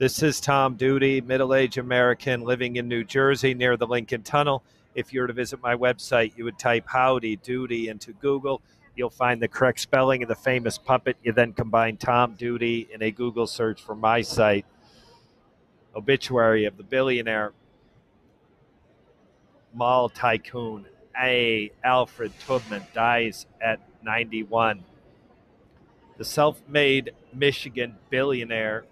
This is Tom Doody, middle-aged American living in New Jersey near the Lincoln Tunnel. If you were to visit my website, you would type Howdy Doody into Google. You'll find the correct spelling of the famous puppet. You then combine Tom Doody in a Google search for my site. Obituary of the billionaire mall tycoon Alfred Taubman dies at 91. The self-made Michigan billionaire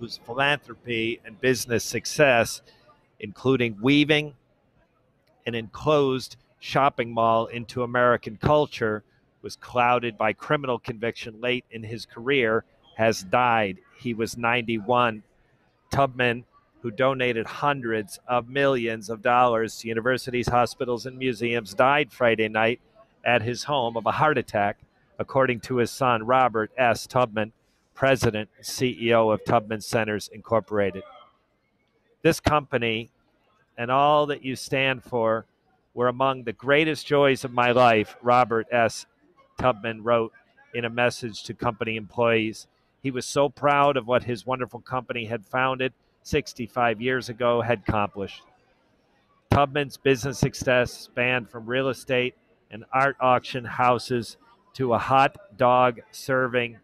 whose philanthropy and business success, including weaving an enclosed shopping mall into American culture, was clouded by criminal conviction late in his career, has died. He was 91. Taubman, who donated hundreds of millions of dollars to universities, hospitals, and museums, died Friday night at his home of a heart attack, according to his son, Robert S. Taubman, president and CEO of Taubman Centers Incorporated. This company and all that you stand for were among the greatest joys of my life, Robert S. Taubman wrote in a message to company employees. He was so proud of what his wonderful company had founded 65 years ago had accomplished. Taubman's business success spanned from real estate and art auction houses to a hot dog serving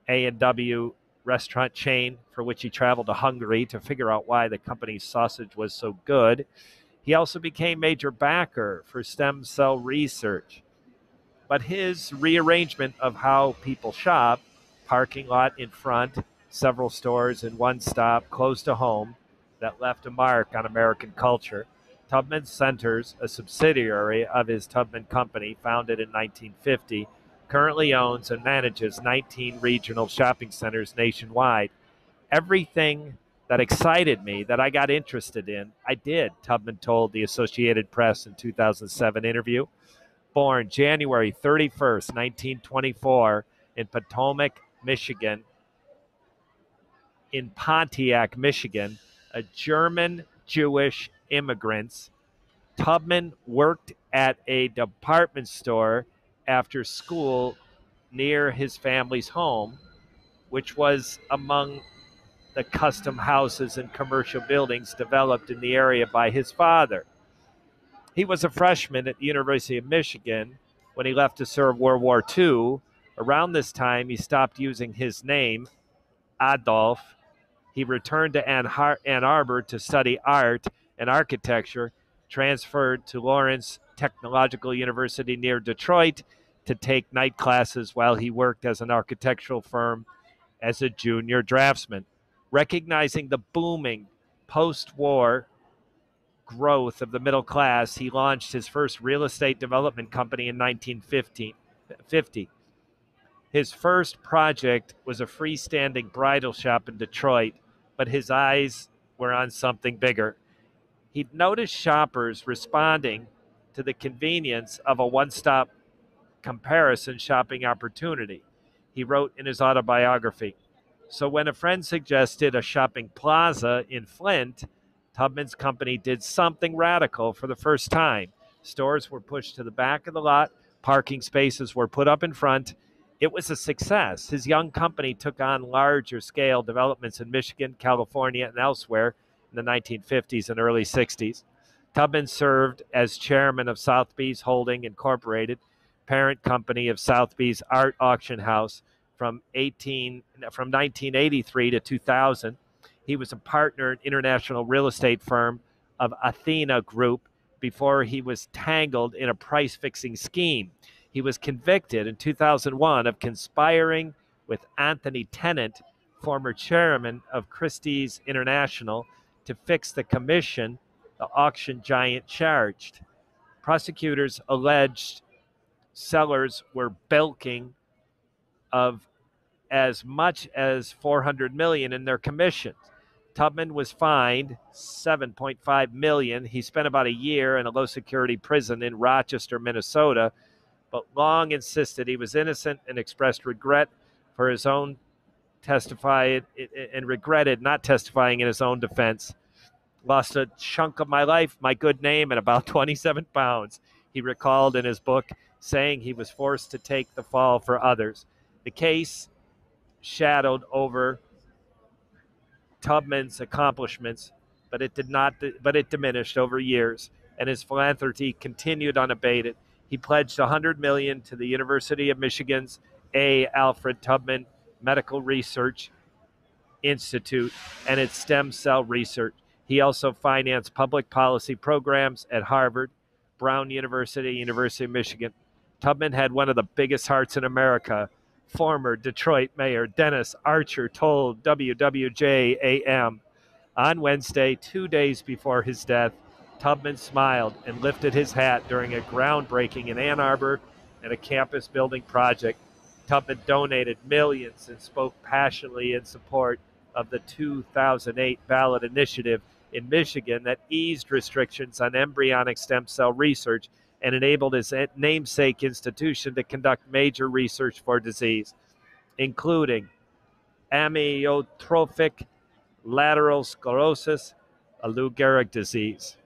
A&W restaurant chain for which he traveled to Hungary to figure out why the company's sausage was so good. He also became major backer for stem cell research. But his rearrangement of how people shop, parking lot in front, several stores in one stop close to home, that left a mark on American culture. Taubman Centers, a subsidiary of his Taubman Company, founded in 1950, currently owns and manages 19 regional shopping centers nationwide. Everything that excited me, that I got interested in, I did, Taubman told the Associated Press in 2007 interview. Born January 31st, 1924, in Potomac, Michigan, in Pontiac, Michigan, a German Jewish immigrant, Taubman worked at a department store after school near his family's home, which was among the custom houses and commercial buildings developed in the area by his father. He was a freshman at the University of Michigan when he left to serve World War II. Around this time, he stopped using his name, Adolf. He returned to Ann Arbor to study art and architecture, transferred to Lawrence Technological University near Detroit to take night classes while he worked as an architectural firm as a junior draftsman. Recognizing the booming post-war growth of the middle class, he launched his first real estate development company in 1950. His first project was a freestanding bridal shop in Detroit, but his eyes were on something bigger. He'd noticed shoppers responding to the convenience of a one-stop comparison shopping opportunity, he wrote in his autobiography. So when a friend suggested a shopping plaza in Flint, Taubman's company did something radical for the first time. Stores were pushed to the back of the lot, parking spaces were put up in front. It was a success. His young company took on larger scale developments in Michigan, California, and elsewhere in the 1950s and early 60s. Taubman served as chairman of Sotheby's Holding Incorporated, parent company of Sotheby's Art Auction House from 1983 to 2000. He was a partner in international real estate firm of Athena Group before he was tangled in a price-fixing scheme. He was convicted in 2001 of conspiring with Anthony Tennant, former chairman of Christie's International, to fix the commission the auction giant charged. Prosecutors alleged sellers were bilking of as much as $400 million in their commissions. Taubman was fined $7.5 million. He spent about a year in a low-security prison in Rochester, Minnesota, but long insisted he was innocent and expressed regret for his own testified and regretted not testifying in his own defense. Lost a chunk of my life, my good name, and about 27 pounds, he recalled in his book, saying he was forced to take the fall for others. The case shadowed over Taubman's accomplishments, but it diminished over years, and his philanthropy continued unabated. He pledged $100 million to the University of Michigan's Alfred Taubman Medical Research Institute and its stem cell research. He also financed public policy programs at Harvard, Brown University, University of Michigan. Taubman had one of the biggest hearts in America. Former Detroit Mayor Dennis Archer told WWJ-AM on Wednesday, 2 days before his death, Taubman smiled and lifted his hat during a groundbreaking in Ann Arbor and a campus building project. Taubman donated millions and spoke passionately in support of the 2008 ballot initiative in Michigan that eased restrictions on embryonic stem cell research and enabled his namesake institution to conduct major research for disease, including amyotrophic lateral sclerosis, a Lou Gehrig disease.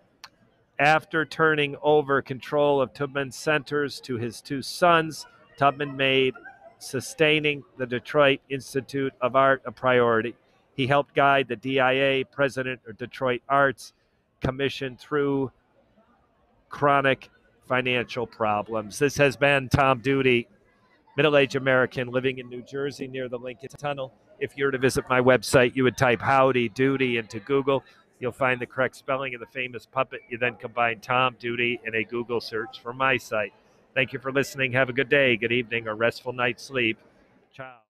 After turning over control of Taubman Centers to his two sons, Taubman made sustaining the Detroit Institute of Art a priority. He helped guide the DIA, President of Detroit Arts Commission, through chronic financial problems. This has been Tom Doody, middle-aged American living in New Jersey near the Lincoln Tunnel. If you were to visit my website, you would type Howdy Doody into Google. You'll find the correct spelling of the famous puppet. You then combine Tom Doody in a Google search for my site. Thank you for listening. Have a good day, good evening, or restful night's sleep. Ciao.